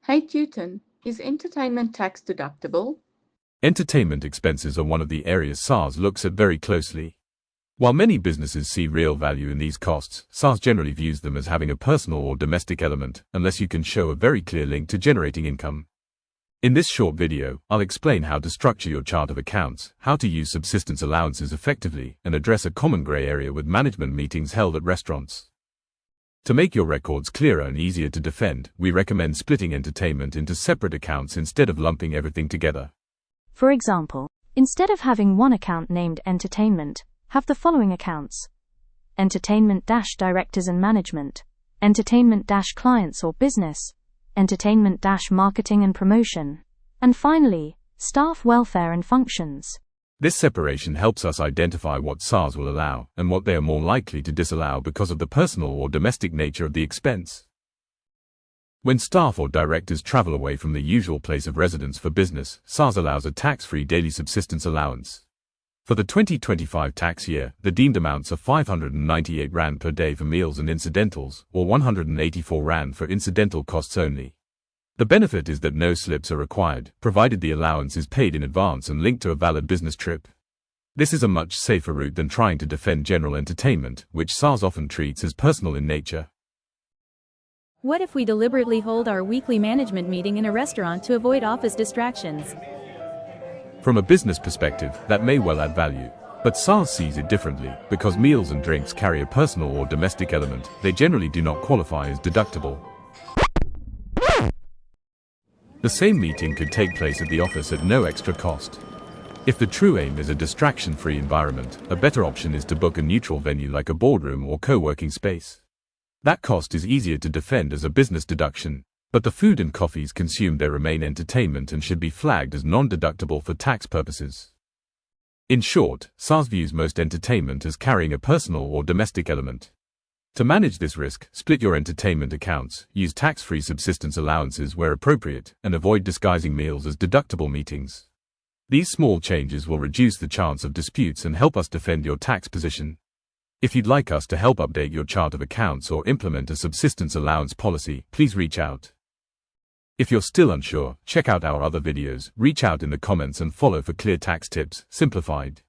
Hey Newton, is entertainment tax deductible? Entertainment expenses are one of the areas SARS looks at very closely. While many businesses see real value in these costs, SARS generally views them as having a personal or domestic element, unless you can show a very clear link to generating income. In this short video, I'll explain how to structure your chart of accounts, how to use subsistence allowances effectively, and address a common grey area with management meetings held at restaurants. To make your records clearer and easier to defend, we recommend splitting entertainment into separate accounts instead of lumping everything together. For example, instead of having one account named Entertainment, have the following accounts: Entertainment-Directors and Management, Entertainment-Clients or Business, Entertainment-Marketing and Promotion, and finally, Staff Welfare and Functions. This separation helps us identify what SARS will allow and what they are more likely to disallow because of the personal or domestic nature of the expense. When staff or directors travel away from the usual place of residence for business, SARS allows a tax-free daily subsistence allowance. For the 2025 tax year, the deemed amounts are R598 per day for meals and incidentals, or R184 for incidental costs only. The benefit is that no slips are required, provided the allowance is paid in advance and linked to a valid business trip. This is a much safer route than trying to defend general entertainment, which SARS often treats as personal in nature. What if we deliberately hold our weekly management meeting in a restaurant to avoid office distractions? From a business perspective, that may well add value. But SARS sees it differently. Because meals and drinks carry a personal or domestic element, they generally do not qualify as deductible. The same meeting could take place at the office at no extra cost. If the true aim is a distraction-free environment, a better option is to book a neutral venue like a boardroom or co-working space. That cost is easier to defend as a business deduction, but the food and coffees consumed there remain entertainment and should be flagged as non-deductible for tax purposes. In short, SARS views most entertainment as carrying a personal or domestic element. To manage this risk, split your entertainment accounts, use tax-free subsistence allowances where appropriate, and avoid disguising meals as deductible meetings. These small changes will reduce the chance of disputes and help us defend your tax position. If you'd like us to help update your chart of accounts or implement a subsistence allowance policy, please reach out. If you're still unsure, check out our other videos, reach out in the comments and follow for clear tax tips, simplified.